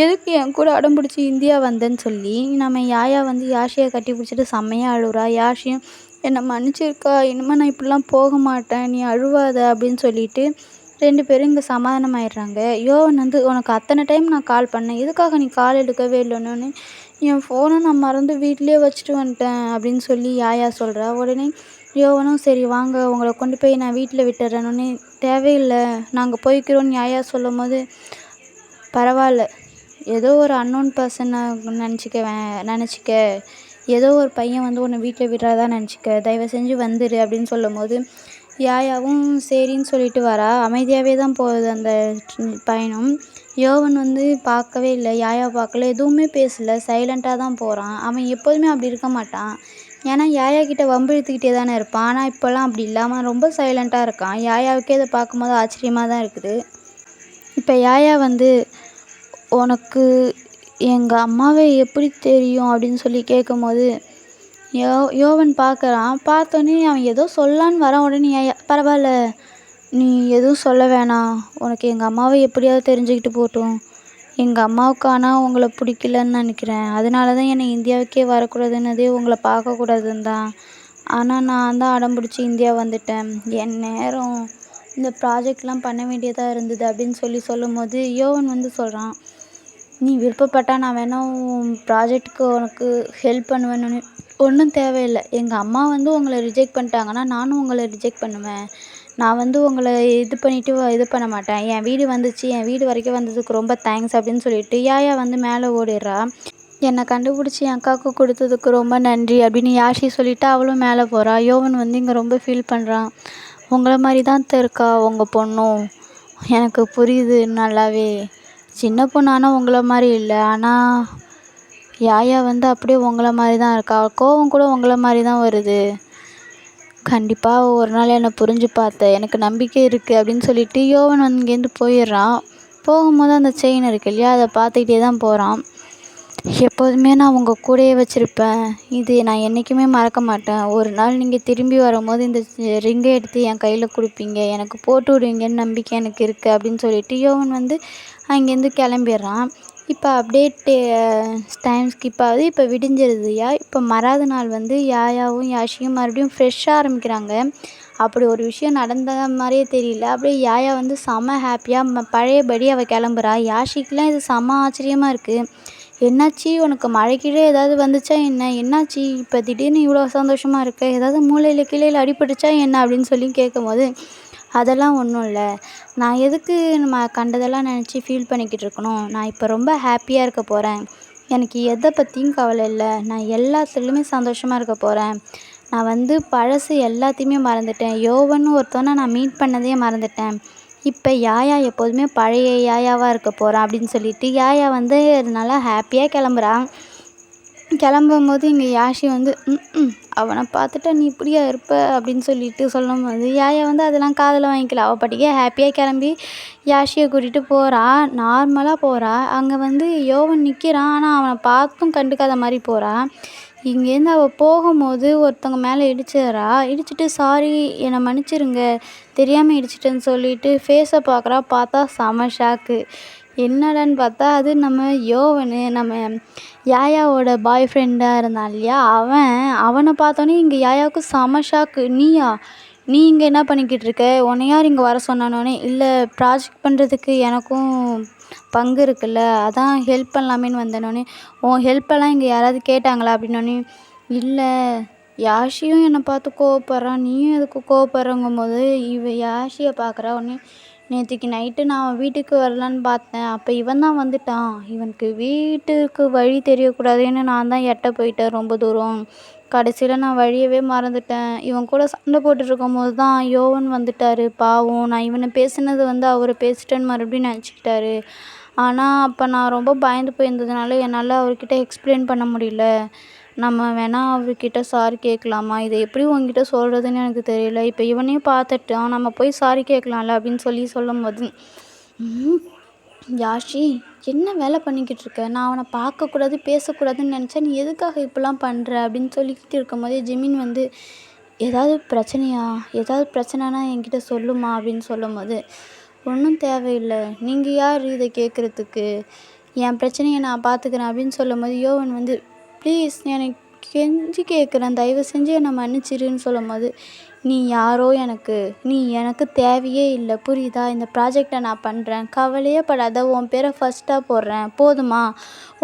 எதுக்கு என் கூட அடம் பிடிச்சி இந்தியா வந்தேன்னு சொல்லி நம்ம யாயா வந்து யாஷியை கட்டி பிடிச்சிட்டு செம்மையாக அழுகுறா. யாஷியும் என்னை மன்னிச்சிருக்கா, இனிமேல் நான் இப்படிலாம் போக மாட்டேன், நீ அழுவாத அப்படின்னு சொல்லிட்டு 2 பேரும் இங்கே சமாதானம் ஆயிடுறாங்க. யோவன் வந்து உனக்கு அத்தனை டைம் நான் கால் பண்ணேன், எதுக்காக நீ கால் எடுக்கவே இல்லைன்னு, என் ஃபோனை நான் மறந்து வீட்டிலே வச்சுட்டு வந்துட்டேன் அப்படின்னு சொல்லி யாயா சொல்கிறா. உடனே யோவனும் சரி வாங்க உங்களை கொண்டு போய் நான் வீட்டில் விட்டுறேன்னு, தேவையில்லை நாங்கள் போய்க்கிறோன்னு யாயா சொல்லும் போது, பரவாயில்ல ஏதோ ஒரு அன்னோன் பர்சனை நினச்சிக்க, ஏதோ ஒரு பையன் வந்து உன்னை வீட்டில் விடுறதா நினச்சிக்க, தயவு செஞ்சு வந்துரு அப்படின்னு சொல்லும்போது யாயாவும் சரின்னு சொல்லிட்டு வரா. அமைதியாகவே தான் போகுது அந்த பயணம். யோவன் வந்து பார்க்கவே இல்லை, யாயா பார்க்கல, எதுவுமே பேசலை, சைலண்ட்டாக தான் போகிறான். அவன் எப்போதுமே அப்படி இருக்க மாட்டான், ஏன்னா யாயா கிட்ட வம்பு இழுத்துக்கிட்டே தானே இருப்பான். ஆனால் இப்போல்லாம் அப்படி இல்லாமல் ரொம்ப சைலண்ட்டாக இருக்கான். யாயாவுக்கே அதை பார்க்கும்போது ஆச்சரியமாக தான் இருக்குது. இப்போ யாயா வந்து உனக்கு எங்கள் அம்மாவை எப்படி தெரியும் அப்படின்னு சொல்லி கேட்கும்போது யோவன் பார்க்குறான். பார்த்தோன்னே அவன் ஏதோ சொல்லலான்னு வரான். உடனே யாயா பரவாயில்ல நீ எதுவும் சொல்ல வேணாம், உனக்கு எங்கள் அம்மாவை எப்படியாவது தெரிஞ்சுக்கிட்டு போகட்டும், எங்கள் அம்மாவுக்கு ஆனால் உங்களை பிடிக்கலன்னு நினைக்கிறேன், அதனால தான் என்னை இந்தியாவுக்கே வரக்கூடாதுன்னதே, உங்களை பார்க்கக்கூடாதுன்னு தான், ஆனால் நான் தான் அடம் பிடிச்சி இந்தியா வந்துட்டேன், என் நேரம் இந்த ப்ராஜெக்ட்லாம் பண்ண வேண்டியதாக இருந்தது அப்படின்னு சொல்லும்போது யோவன் வந்து சொல்கிறான், நீ விருப்பப்பட்டால் நான் வேணால் உன் ப்ராஜெக்ட்டுக்கு உனக்கு ஹெல்ப் பண்ணுவேன்னு, ஒன்றும் தேவையில்லை, எங்கள் அம்மா வந்து உங்களை ரிஜெக்ட் பண்ணிட்டாங்கன்னா நானும் உங்களை ரிஜெக்ட் பண்ணுவேன், நான் வந்து உங்களை இது பண்ணிவிட்டு இது பண்ண மாட்டேன், என் வீடு வந்துச்சு, என் வீடு வரைக்கும் வந்ததுக்கு ரொம்ப தேங்க்ஸ் அப்படின்னு சொல்லிட்டு யாயா வந்து மேலே ஓடிடுறா. என்னை கண்டுபிடிச்சி என் அக்காவுக்கு கொடுத்ததுக்கு ரொம்ப நன்றி அப்படின்னு யாஷி சொல்லிவிட்டு அவளும் மேலே போகிறா. யோவன் வந்து இங்கே ரொம்ப ஃபீல் பண்ணுறான். உங்கள மாதிரி தான் இருக்கா உங்கள் பொண்ணும். எனக்கு புரியுது நல்லாவே. சின்ன பொண்ணு ஆனால் உங்கள மாதிரி இல்லை. ஆனால் யாயா வந்து அப்படியே உங்கள மாதிரி தான் இருக்கா. கோவம் கூட உங்கள மாதிரி தான் வருது. கண்டிப்பாக ஒரு நாள் என்னை புரிஞ்சு பார்த்த எனக்கு நம்பிக்கை இருக்குது அப்படின்னு சொல்லிட்டு யோவன் வந்து இங்கேருந்து போயிடுறான். போகும்போது அந்த செயின் இருக்கு இல்லையா, அதை பார்த்துக்கிட்டே தான் போகிறான். எப்போதுமே நான் உங்கள் கூடயே வச்சுருப்பேன். இது நான் என்றைக்குமே மறக்க மாட்டேன். ஒரு நாள் நீங்கள் திரும்பி வரும்போது இந்த ரிங்கை எடுத்து என் கையில் கொடுப்பீங்க. எனக்கு போட்டு விடுவீங்கன்னு நம்பிக்கை எனக்கு இருக்குது அப்படின்னு சொல்லிட்டு யோவன் வந்து அங்கேருந்து கிளம்பிடுறான். இப்போ அப்டேட்டு டைம் ஸ்கிப் ஆகுது. இப்போ விடிஞ்சிருதுயா. இப்போ மறாவது நாள் வந்து யாயாவும் யாஷியும் மறுபடியும் ஃப்ரெஷ்ஷாக ஆரம்பிக்கிறாங்க. அப்படி ஒரு விஷயம் நடந்த மாதிரியே தெரியல. அப்படியே யாயா வந்து செம ஹாப்பியாக பழையபடி அவள் கிளம்புறா. யாஷிக்கெலாம் இது செம ஆச்சரியமாக இருக்குது. என்னாச்சு, உனக்கு மழை கீழே ஏதாவது வந்துச்சா என்ன, என்னாச்சு இப்போ திடீர்னு இவ்வளோ சந்தோஷமாக இருக்க, ஏதாவது மூளையில் கீழே அடிபட்டுச்சா என்ன அப்படின்னு சொல்லி கேட்கும்போது, அதெல்லாம் ஒன்றும் இல்லை, நான் எதுக்கு நம்ம கண்டதெல்லாம் நினச்சி ஃபீல் பண்ணிக்கிட்டு இருக்கணும், நான் இப்போ ரொம்ப ஹாப்பியாக இருக்க போகிறேன், எனக்கு எதை பற்றியும் கவலை இல்லை, நான் எல்லாத்துலேயுமே சந்தோஷமாக இருக்க போகிறேன், நான் வந்து பழசு எல்லாத்தையுமே மறந்துட்டேன், யோவன்னு ஒருத்தவனை நான் மீட் பண்ணதே மறந்துட்டேன், இப்போ யாயா எப்போதுமே பழைய யாயாவாக இருக்க போகிறான் அப்படின்னு சொல்லிட்டு யாயா வந்து நல்லா ஹாப்பியாக கிளம்புறான். கிளம்பும்போது இங்கே யாஷி வந்து அவனை பார்த்துட்டா நீ இப்படியா இருப்ப அப்படின்னு சொல்லிட்டு சொல்லும்போது யாயா வந்து அதெல்லாம் காதில் வாங்கிக்கல. அவள் பாட்டுக்கே ஹாப்பியாக கிளம்பி யாஷியை கூட்டிகிட்டு போகிறா. நார்மலாக போகிறா. அங்கே வந்து யோவன் நிற்கிறான். ஆனால் அவனை பார்த்தும் கண்டுக்காத மாதிரி போகிறா. இங்கேருந்து அவள் போகும்போது ஒருத்தவங்க மேலே இடிச்சிடுறா. இடிச்சிட்டு சாரி என்னை மன்னிச்சிருங்க தெரியாமல் இடிச்சிட்டேன்னு சொல்லிட்டு ஃபேஸை பார்க்குறா. பார்த்தா செம ஷாக்கு. என்னடான்னு பார்த்தா அது நம்ம யோவனு, நம்ம யாயாவோட பாய் ஃப்ரெண்டாக இருந்தான் இல்லையா, அவனை பார்த்தோன்னே இங்கே யாயாவுக்கு செம ஷாக்கு. நீயா, நீ இங்கே என்ன பண்ணிக்கிட்டு இருக்க, உன்னை யார் இங்கே வர சொன்னானோடனே, இல்லை ப்ராஜெக்ட் பண்ணுறதுக்கு எனக்கும் பங்கு இருக்குல்ல, அதான் ஹெல்ப் பண்ணலாமேன்னு வந்தேனோடனே, உன் ஹெல்ப்பெல்லாம் இங்கே யாராவது கேட்டாங்களா அப்படின்னோடனே, இல்லை யாஷியும் என்னை பார்த்து கோவப்படுறான், நீயும் எதுக்கு கோவப்படுறங்கும் போது யாஷியை பார்க்குறா. உடனே நேற்றுக்கு நைட்டு நான் வீட்டுக்கு வரலான்னு பார்த்தேன், அப்போ இவன் தான் வந்துட்டான், இவனுக்கு வீட்டுக்கு வழி தெரியக்கூடாதுன்னு நான் தான் எட்ட போயிட்டேன் ரொம்ப தூரம், கடைசியில் நான் வழியவே மறந்துட்டேன், இவன் கூட சண்டை போட்டுருக்கும் போது தான் யோவன் வந்துட்டார் பாவம், நான் இவனை பேசுனது வந்து அவரை பேசிட்டேன்னு மறுபடியும் நினச்சிக்கிட்டாரு, ஆனால் அப்போ நான் ரொம்ப பயந்து போயிருந்ததுனால என்னால் அவர்கிட்ட எக்ஸ்பிளைன் பண்ண முடியல, நம்ம வேணால் அவர்கிட்ட சாரி கேட்கலாமா, இதை எப்படி உங்ககிட்ட சொல்கிறதுன்னு எனக்கு தெரியல, இப்போ இவனையும் பார்த்துட்டான், நம்ம போய் சாரி கேட்கலாம்ல அப்படின்னு சொல்லும்போது, யாஷி என்ன வேலை பண்ணிக்கிட்டு இருக்க, நான் அவனை பார்க்கக்கூடாது பேசக்கூடாதுன்னு நினச்சேன், நீ எதுக்காக இப்படிலாம் பண்ணுற அப்படின்னு சொல்லிக்கிட்டு இருக்கும்போதே ஜிமின் வந்து ஏதாவது பிரச்சனையா, ஏதாவது பிரச்சனைனா என்கிட்ட சொல்லுமா அப்படின்னு சொல்லும்போது, ஒன்றும் தேவையில்லை, நீங்கள் யார் இதை கேட்குறதுக்கு, என் பிரச்சனையை நான் பார்த்துக்கிறேன் அப்படின்னு சொல்லும்போது யோவன் வந்து ப்ளீஸ் எனக்கு கெஞ்சி கேட்குறேன், தயவு செஞ்சு என்னை மன்னிச்சிருன்னு சொல்லும்போது, நீ யாரோ எனக்கு, நீ எனக்கு தேவையே இல்லை புரியுதா, இந்த ப்ராஜெக்டை நான் பண்ணுறேன், கவலையே படாத, உன் பேரை ஃபஸ்ட்டாக போடுறேன் போதுமா,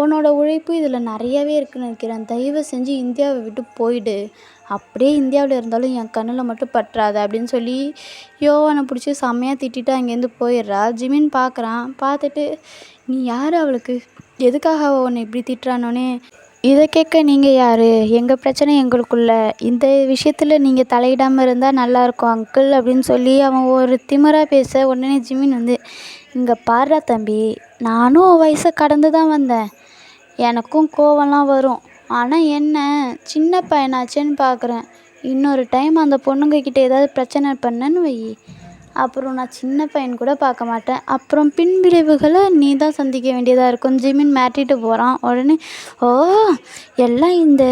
உன்னோட உழைப்பு இதில் நிறையவே இருக்குன்னு நினைக்கிறேன், தயவு செஞ்சு இந்தியாவை விட்டு போயிடு, அப்படியே இந்தியாவில் இருந்தாலும் என் கண்ணில் மட்டும் பற்றாத அப்படின்னு சொல்லி யோவனை பிடிச்சி செம்மையாக திட்டிட்டு அங்கேருந்து போயிடுறா. ஜிமின் பார்க்குறான். பார்த்துட்டு நீ யார் அவளுக்கு, எதுக்காக அவள் உன்னை இப்படி திட்டுறானோன்னே, இதை கேட்க நீங்கள் யார், எங்கள் பிரச்சனை எங்களுக்குள்ள, இந்த விஷயத்தில் நீங்கள் தலையிடாமல் இருந்தால் நல்லாயிருக்கும் அங்கிள் அப்படின்னு சொல்லி அவன் ஒரு திமிராக பேச, உடனே ஜிமின் வந்து இங்கே பாடுறா தம்பி, நானும் வயசை கடந்து தான் வந்தேன், எனக்கும் கோவம்லாம் வரும், ஆனால் என்ன சின்ன பையனாச்சேன்னு பார்க்குறேன், இன்னொரு டைம் அந்த பொண்ணுங்கக்கிட்ட ஏதாவது பிரச்சனை பண்ணேன்னு வை, அப்புறம் நான் சின்ன பையன் கூட பார்க்க மாட்டேன், அப்புறம் பின்விளைவுகளை நீ தான் சந்திக்க வேண்டியதாக இருக்கும். ஜிமின் மாட்டிட்டு போகிறான். உடனே ஓ எல்லாம் இந்த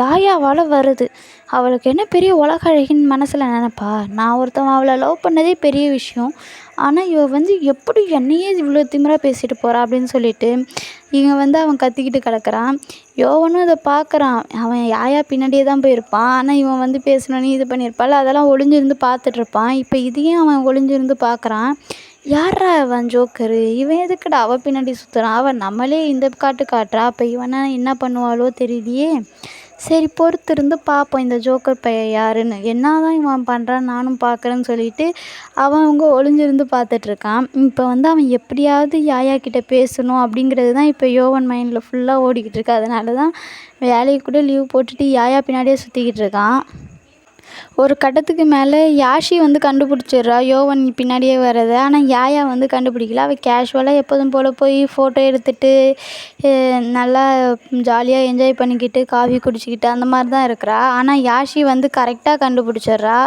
யாயாவால் வருது, அவளுக்கு என்ன பெரிய உலக அழகின்னு மனசில் நினப்பா, நான் ஒருத்தவன் அவளை லவ் பண்ணதே பெரிய விஷயம், ஆனால் இவள் வந்து எப்படி என்னையே இவ்வளோ திமிராக பேசிட்டு போகிறா அப்படின்னு சொல்லிட்டு இங்கே வந்து அவன் கத்திக்கிட்டு கிடக்குறான். யோவனும் இதை பார்க்குறான். அவன் யாயா பின்னாடியே தான் போயிருப்பான். ஆனால் இவன் வந்து பேசணுன்னு இது பண்ணியிருப்பாள், அதெல்லாம் ஒளிஞ்சிருந்து பார்த்துட்ருப்பான். இப்போ இதையும் அவன் ஒளிஞ்சிருந்து பார்க்குறான். யார்ரா அவன் ஜோக்கரு, இவன் எதுக்குடா அவள் பின்னாடி சுற்றுறான், அவன் நம்மளே இந்த காட்டு காட்டுறா, அப்போ இவனை என்ன பண்ணுவாளோ தெரியலையே, சரி பொறுத்திருந்து பார்ப்போம் இந்த ஜோக்கர் பையன் யாருன்னு, என்ன தான் இவன் பண்ணுறான் நானும் பார்க்குறேன்னு சொல்லிட்டு அவங்க ஒளிஞ்சிருந்து பார்த்துட்ருக்கான். இப்போ வந்து அவன் எப்படியாவது யாயா கிட்டே பேசணும் அப்படிங்கிறது தான் இப்போ யோவன் மைண்டில் ஃபுல்லாக ஓடிக்கிட்டு இருக்கு. அதனால தான் வேலைக்கு கூட லீவ் போட்டுட்டு யாயா பின்னாடியே சுற்றிக்கிட்டு இருக்கான். ஒரு கட்டத்துக்கு மேலே யாஷி வந்து கண்டுபிடிச்சிடுறா யோவன் பின்னாடியே வர்றத. ஆனால் யாயா வந்து கண்டுபிடிக்கல. அவள் கேஷுவலாக எப்போதும் போல் போய் ஃபோட்டோ எடுத்துகிட்டு நல்லா ஜாலியாக என்ஜாய் பண்ணிக்கிட்டு காஃபி குடிச்சிக்கிட்டு அந்த மாதிரி தான் இருக்கிறா. ஆனால் யாஷி வந்து கரெக்டாக கண்டுபிடிச்சிட்றா.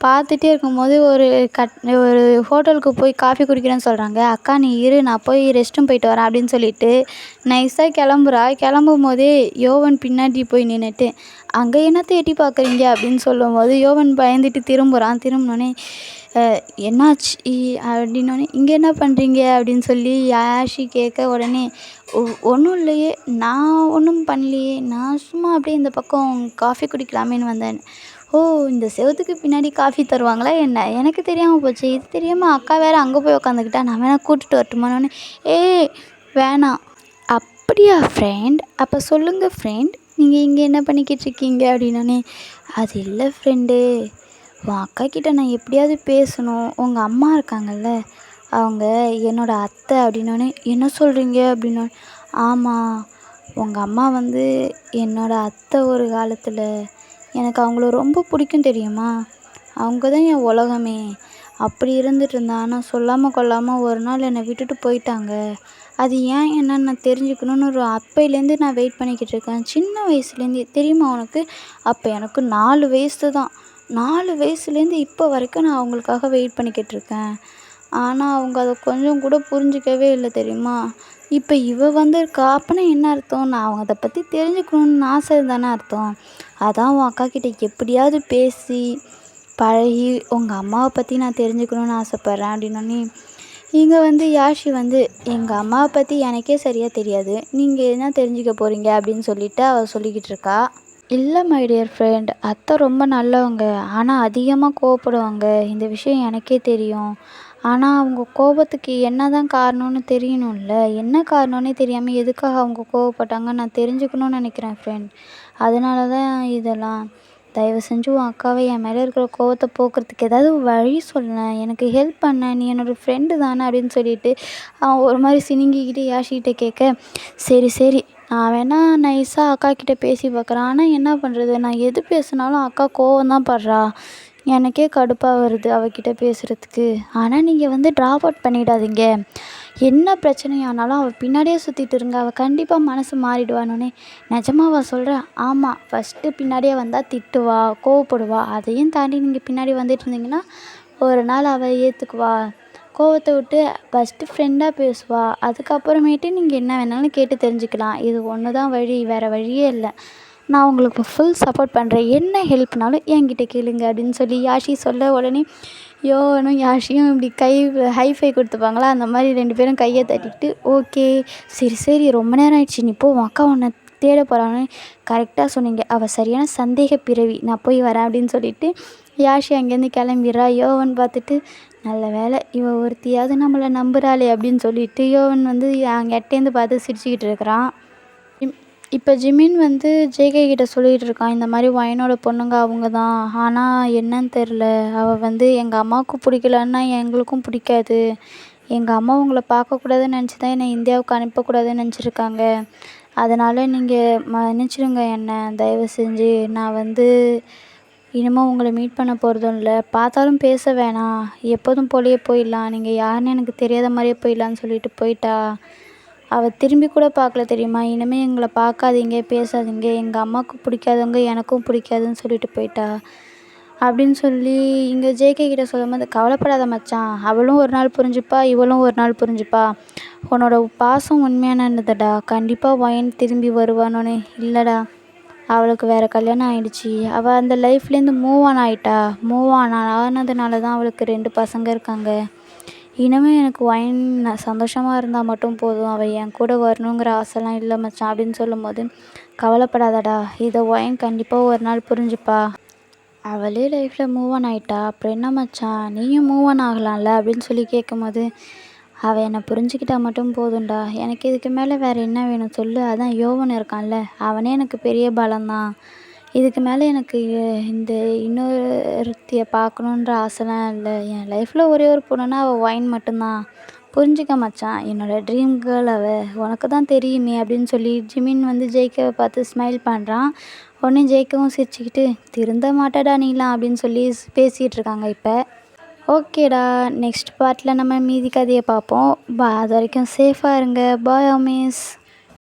பார்த்துட்டே இருக்கும்போது ஒரு ஹோட்டலுக்கு போய் காஃபி குடிக்கிறேன்னு சொல்கிறாங்க. அக்கா நீ இரு, நான் போய் ரெஸ்ட் ரூம் போயிட்டு வரேன் அப்படின்னு சொல்லிட்டு நைஸாக கிளம்புறா. கிளம்பும் போதே யோவன் பின்னாடி போய் நின்றுட்டு அங்கே என்னத்தை எட்டி பார்க்குறீங்க அப்படின்னு சொல்லும்போது யோவன் பயந்துட்டு திரும்புகிறான். திரும்பினோடனே என்னாச்சு அப்படின்னோடனே இங்கே என்ன பண்ணுறீங்க அப்படின்னு சொல்லி யாஷி கேட்க உடனே ஒன்றும் இல்லையே, நான் ஒன்றும் பண்ணலையே, நான் சும்மா அப்படியே இந்த பக்கம் காஃபி குடிக்கலாமேன்னு வந்தேன். ஓ, இந்த செவத்துக்கு பின்னாடி காஃபி தருவாங்களா என்ன? எனக்கு தெரியாமல் போச்சு. இது தெரியாமல் அக்கா வேறு அங்கே போய் உக்காந்துக்கிட்டா, நான் வேணா கூட்டிட்டு வரட்டுமானோடனே ஏய் வேணாம். அப்படியா ஃப்ரெண்ட், அப்போ சொல்லுங்கள் ஃப்ரெண்ட், நீங்கள் இங்கே என்ன பண்ணிக்கிட்டு இருக்கீங்க அப்படின்னோடனே அது இல்லை ஃப்ரெண்டு, உன் அக்கா கிட்ட நான் எப்படியாவது பேசணும். உங்கள் அம்மா இருக்காங்கல்ல, அவங்க என்னோடய அத்தை அப்படின்னோடனே என்ன சொல்கிறீங்க அப்படின்னோடனே ஆமாம், உங்கள் அம்மா வந்து என்னோடய அத்தை ஒரு காலத்தில் எனக்கு அவங்கள ரொம்ப பிடிக்கும் தெரியுமா, அவங்க தான் என் உலகமே. அப்படி இருந்துட்டு இருந்தா ஆனால் சொல்லாமல் கொள்ளாமல் ஒரு நாள் என்னை விட்டுட்டு போயிட்டாங்க. அது ஏன் என்னன்னு நான் தெரிஞ்சுக்கணுன்னு ஒரு அப்பையிலேருந்து நான் வெயிட் பண்ணிக்கிட்டு இருக்கேன். சின்ன வயசுலேருந்தே தெரியுமா உனக்கு, அப்போ எனக்கு 4 வயசு தான். 4 வயசுலேருந்து இப்போ வரைக்கும் நான் அவங்களுக்காக வெயிட் பண்ணிக்கிட்டு இருக்கேன். ஆனால் அவங்க அதை கொஞ்சம் கூட புரிஞ்சிக்கவே இல்லை தெரியுமா. இப்போ இவ வந்திருக்கா, அப்போனா என்ன அர்த்தம், நான் அவங்க அதை பற்றி தெரிஞ்சுக்கணுன்னு ஆசை தானே அர்த்தம். அதான் உன் அக்கா கிட்ட எப்படியாவது பேசி பழகி உங்கள் அம்மாவை பற்றி நான் தெரிஞ்சுக்கணுன்னு ஆசைப்பட்றேன் அப்படின்னோடனே இங்கே வந்து யாஷி வந்து எங்கள் அம்மாவை பற்றி எனக்கே சரியாக தெரியாது, நீங்கள் என்ன தெரிஞ்சுக்க போகிறீங்க அப்படின்னு சொல்லிட்டு அவள் சொல்லிக்கிட்டு இருக்கா. இல்லை மை டியர் ஃப்ரெண்ட், அத்தை ரொம்ப நல்லவங்க, ஆனால் அதிகமாக கோவப்படுவாங்க. இந்த விஷயம் எனக்கே தெரியும். ஆனால் அவங்க கோபத்துக்கு என்ன தான் காரணம்னு தெரியணும்ல. என்ன காரணம்னே தெரியாமல் எதுக்காக அவங்க கோவப்பட்டாங்க நான் தெரிஞ்சுக்கணும்னு நினைக்கிறேன் ஃப்ரெண்ட். அதனால தான் இதெல்லாம். தயவு செஞ்சு உன் அக்காவை என் மேலே இருக்கிற கோவத்தை போக்குறதுக்கு ஏதாவது வழி சொல்லேன், எனக்கு ஹெல்ப் பண்ண, நீ என்னோடய ஃப்ரெண்டு தானே அப்படின்னு சொல்லிட்டு அவன் ஒரு மாதிரி சினுங்கிக்கிட்டு யாஷிக்கிட்ட கேட்க சரி சரி நான் வேணா நைஸாக அக்கா கிட்ட பேசி பார்க்குறேன். ஆனால் என்ன பண்ணுறது, நான் எது பேசினாலும் அக்கா கோவம் தான் படுறா. எனக்கே கடுப்பாக வருது அவகிட்ட பேசுகிறதுக்கு. ஆனால் நீங்கள் வந்து ட்ராப் அவுட் பண்ணிடாதீங்க, என்ன பிரச்சனையானாலும் அவள் பின்னாடியே சுற்றிட்டு இருங்க, அவள் கண்டிப்பாக மனசு மாறிடுவானோடனே நிஜமாவா சொல்கிறேன், ஆமாம், ஃபஸ்ட்டு பின்னாடியே வந்தால் திட்டுவா கோவப்படுவா, அதையும் தாண்டி நீங்கள் பின்னாடி வந்துட்டு இருந்தீங்கன்னா ஒரு நாள் அவள் ஏற்றுக்குவா, கோவத்தை விட்டு ஃபஸ்ட்டு ஃப்ரெண்டாக பேசுவா, அதுக்கப்புறமேட்டு நீங்கள் என்ன வேணாலும் கேட்டு தெரிஞ்சுக்கலாம். இது ஒன்று தான் வழி, வேறு வழியே இல்லை. நான் உங்களுக்கு ஃபுல் சப்போர்ட் பண்ணுறேன், என்ன ஹெல்ப்னாலும் என்கிட்ட கேளுங்க அப்படின்னு சொல்லி யாஷி சொல்ல உடனே யோவனும் யாஷியும் இப்படி ஹைஃபை கொடுத்துப்பாங்களா, அந்த மாதிரி 2 பேரும் கையை தட்டிக்கிட்டு ஓகே சரி சரி ரொம்ப நேரம் ஆயிடுச்சு, நீ போ, உன் அக்கா உன்னை தேட போகிறான்னு கரெக்டாக சொன்னீங்க, அவள் சரியான சந்தேக பிறவி, நான் போய் வரேன் அப்படின்னு சொல்லிட்டு யாஷி அங்கேருந்து கிளம்பிடுறா. யோவன் பார்த்துட்டு நல்ல வேலை இவ ஒருத்தியாவது நம்மளை நம்புகிறாளே அப்படின்னு சொல்லிட்டு யோவன் வந்து அங்கே எட்டேருந்து பார்த்து சிரிச்சுக்கிட்டு இருக்கிறான். இப்போ ஜிமின் வந்து ஜேகே கிட்ட சொல்லிகிட்டு இருக்கான், இந்த மாதிரி ஒயனோட பொண்ணுங்க அவங்க தான், ஆனால் என்னன்னு தெரில, அவள் வந்து எங்கள் அம்மாவுக்கும் பிடிக்கலன்னா எங்களுக்கும் பிடிக்காது, எங்கள் அம்மா உங்களை பார்க்கக்கூடாதுன்னு நினச்சி தான் என்னை இந்தியாவுக்கு அனுப்பக்கூடாதுன்னு நினச்சிருக்காங்க, அதனால் நீங்கள் மன்னிச்சிடுங்க என்னை தயவு செஞ்சு, நான் வந்து இனிமேல் உங்களை மீட் பண்ண போகிறதும் இல்லை, பார்த்தாலும் பேச வேணாம், எப்போதும் போலேயே போயிடலாம், நீங்கள் யாருன்னு எனக்கு தெரியாத மாதிரியே போயிடலான்னு சொல்லிட்டு போயிட்டா. அவள் திரும்பி கூட பார்க்கல தெரியுமா, இனிமேல் எங்களை பார்க்காதீங்க பேசாதீங்க, எங்கள் அம்மாவுக்கு பிடிக்காதவங்க எனக்கும் பிடிக்காதுன்னு சொல்லிட்டு போயிட்டா அப்படின்னு சொல்லி இங்கே ஜேகே கிட்ட சொல்லும்போது கவலைப்படாத மச்சான், அவளும் ஒரு நாள் புரிஞ்சுப்பா, இவளும் ஒரு நாள் புரிஞ்சுப்பா, உன்னோட பாசம் உண்மையானதுடா, கண்டிப்பாக ஒயன் திரும்பி வருவானோன்னு. இல்லைடா, அவளுக்கு வேறு கல்யாணம் ஆகிடுச்சி, அவள் அந்த லைஃப்லேருந்து மூவ் ஆன் ஆகிட்டா, மூவ் ஆன் ஆனதுனால தான் அவளுக்கு 2 பசங்க இருக்காங்க, இனிமேல் எனக்கு ஒயன் சந்தோஷமாக இருந்தால் மட்டும் போதும், அவள் என் கூட வரணுங்கிற ஆசைலாம் இல்லை மச்சான் அப்படின்னு சொல்லும்போது கவலைப்படாதடா, இதை ஒயன் கண்டிப்பாக ஒரு நாள் புரிஞ்சுப்பா, அவளே லைஃப்பில் மூவ் ஆன் ஆகிட்டா, அப்புறம் என்ன மச்சான் நீயும் மூவ் ஆன் ஆகலாம்ல அப்படின்னு சொல்லி கேட்கும்போது அவள் என்னை புரிஞ்சுக்கிட்டா மட்டும் போதும்டா, எனக்கு இதுக்கு மேலே வேறு என்ன வேணும் சொல்லு, அதான் யோவன் இருக்கான்ல அவனே எனக்கு பெரிய பலம்தான், இதுக்கு மேலே எனக்கு இந்த இன்னொருத்தியை பார்க்கணுன்ற ஆசைலாம் இல்லை, என் லைஃப்பில் ஒரே ஒரு பொண்ணுன்னா அவள் ஒயின் மட்டும்தான், புரிஞ்சுக்க மச்சான், என்னோடய ட்ரீம் கேர்ள் அவள், உனக்கு தான் தெரியுமே அப்படின்னு சொல்லி ஜிமின் வந்து ஜேகேவை பார்த்து ஸ்மைல் பண்ணுறான். உடனே ஜேக்கும் சிரிச்சுக்கிட்டு திருந்த மாட்டேடா நீலாம் அப்படின்னு சொல்லி பேசிகிட்டு இருக்காங்க இப்போ. ஓகேடா, நெக்ஸ்ட் பார்ட்டில் நம்ம மீதி கதையை பார்ப்போம். அது வரைக்கும் சேஃபாக இருங்க. பாய் மிஸ்.